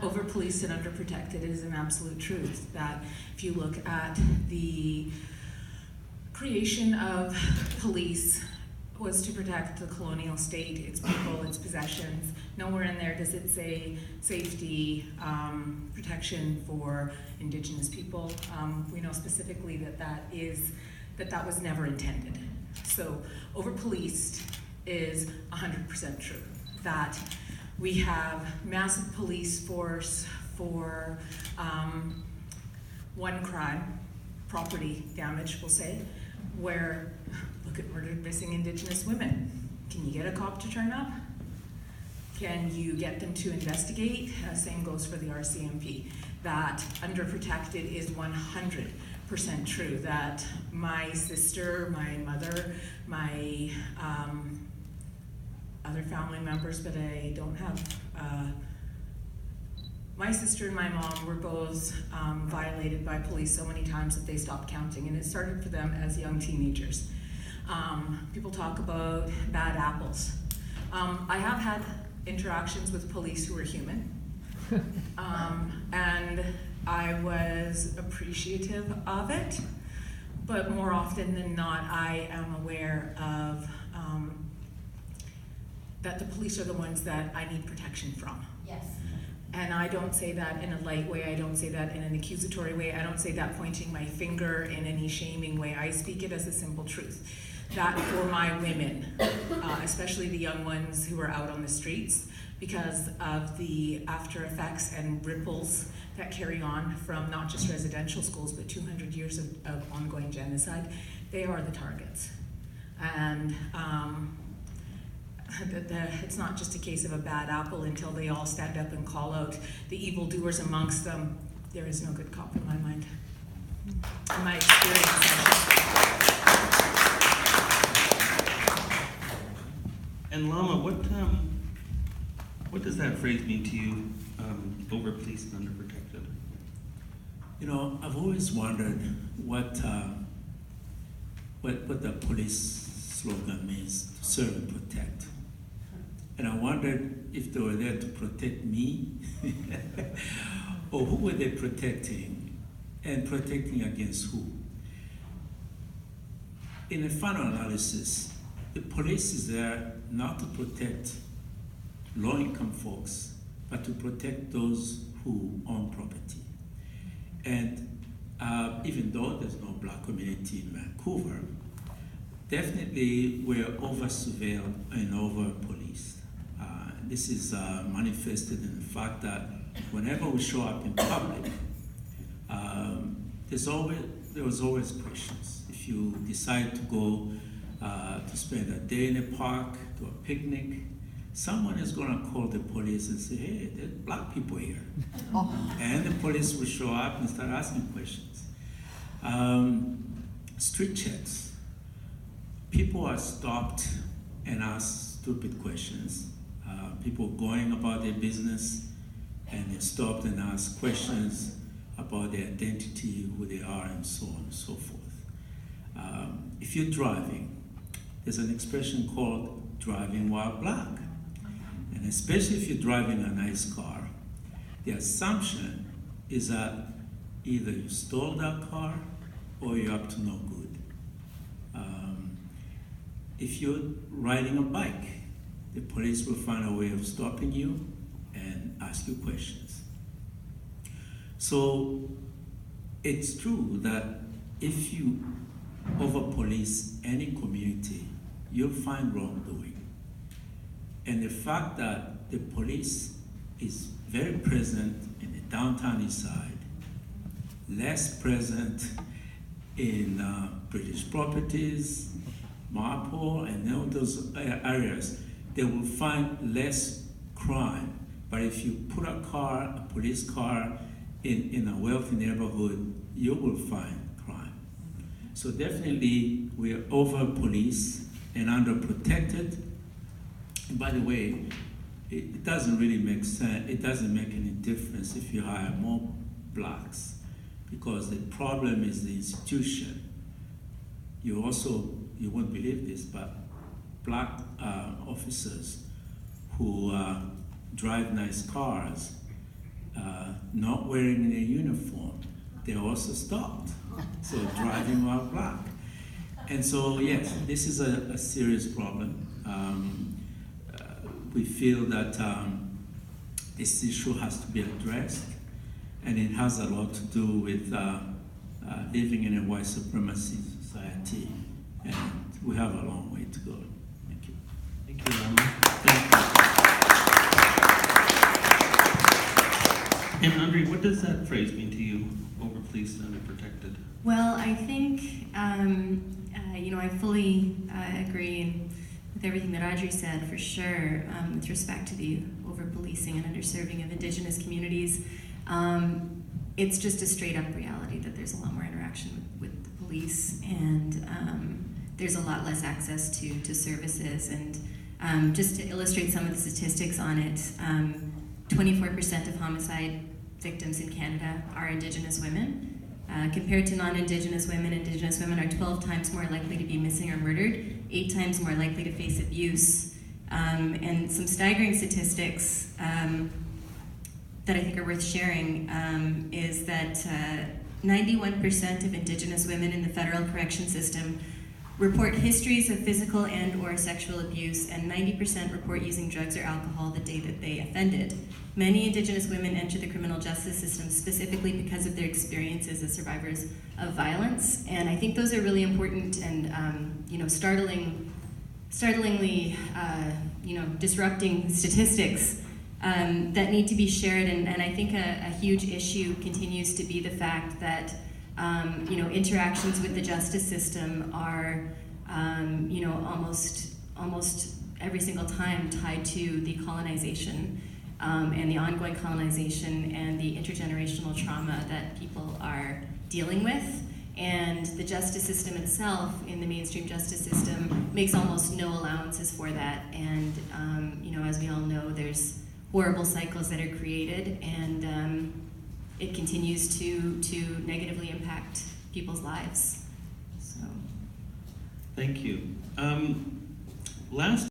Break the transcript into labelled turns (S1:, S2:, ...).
S1: over-policed and under-protected is an absolute truth. That if you look at the creation of police was to protect the colonial state, its people, its possessions. Nowhere in there does it say safety, protection for Indigenous people. We know specifically that was never intended. So over-policed is 100% true. That we have massive police force for one crime, property damage, we'll say, where, look at murdered missing Indigenous women. Can you get a cop to turn up? Can you get them to investigate? Same goes for the RCMP. That underprotected is 100% true. That my sister, my mother, my other family members, but I don't have, my sister and my mom were both violated by police so many times that they stopped counting, and it started for them as young teenagers. People talk about bad apples. I have had interactions with police who are human, and I was appreciative of it, but more often than not, I am aware of that the police are the ones that I need protection from.
S2: Yes.
S1: And I don't say that in a light way, I don't say that in an accusatory way, I don't say that pointing my finger in any shaming way. I speak it as a simple truth. That for my women, especially the young ones who are out on the streets, because of the after effects and ripples that carry on from not just residential schools, but 200 years of ongoing genocide, they are the targets. And it's not just a case of a bad apple until they all stand up and call out the evildoers amongst them. There is no good cop in my mind, in my experience.
S3: And Lama, what does that phrase mean to you, over-policed and underprotected?
S4: You know, I've always wondered what the police slogan means, to serve and protect. And I wondered if they were there to protect me, or who were they protecting, and protecting against who? In a final analysis, the police is there not to protect low-income folks, but to protect those who own property. And even though there's no Black community in Vancouver, definitely we're over-surveilled and over-policed. This is manifested in the fact that whenever we show up in public, there was always questions. If you decide to go to spend a day in a park, to a picnic, someone is going to call the police and say, hey, there's Black people here. And the police will show up and start asking questions. Street checks. People are stopped and asked stupid questions. People going about their business, and they're stopped and asked questions about their identity, who they are, and so on and so forth. If you're driving, there's an expression called driving while Black. And especially if you're driving a nice car, the assumption is that either you stole that car or you're up to no good. If you're riding a bike, the police will find a way of stopping you and ask you questions. So it's true that if you over-police any community, you'll find wrongdoing. And the fact that the police is very present in the downtown east side, less present in British properties, Marpole, and all those areas, they will find less crime. But if you put a police car in a wealthy neighborhood, you will find crime. So definitely we are over-policed and under-protected. And by the way, it doesn't really make sense, it doesn't make any difference if you hire more Blacks, because the problem is the institution. You won't believe this, but Black officers who drive nice cars not wearing their uniform, they also stopped. So driving while black. And so, yes, this is a serious problem. We feel that this issue has to be addressed, and it has a lot to do with living in a white supremacy society, and we have a long way to go. Thank you.
S3: Thank you, Lama. Thank you. And Andre, what does that phrase mean to you, over-policed and underprotected?
S2: Well, I think, I fully agree with everything that Audrey said, for sure, with respect to the over-policing and underserving of Indigenous communities. It's just a straight-up reality that there's a lot more interaction with the police, and there's a lot less access to services. And just to illustrate some of the statistics on it, 24% of homicide victims in Canada are Indigenous women. Compared to non-Indigenous women are 12 times more likely to be missing or murdered, 8 times more likely to face abuse. And some staggering statistics that I think are worth sharing is that 91% of Indigenous women in the federal correction system report histories of physical and or sexual abuse, and 90% report using drugs or alcohol the day that they offended. Many Indigenous women enter the criminal justice system specifically because of their experiences as survivors of violence, and I think those are really important and startlingly disrupting statistics that need to be shared. And I think a huge issue continues to be the fact that interactions with the justice system are almost every single time tied to the colonization and the ongoing colonization and the intergenerational trauma that people are dealing with. And the justice system itself, in the mainstream justice system, makes almost no allowances for that. And as we all know, there's horrible cycles that are created, and it continues to negatively impact people's lives. So,
S3: Thank you. Last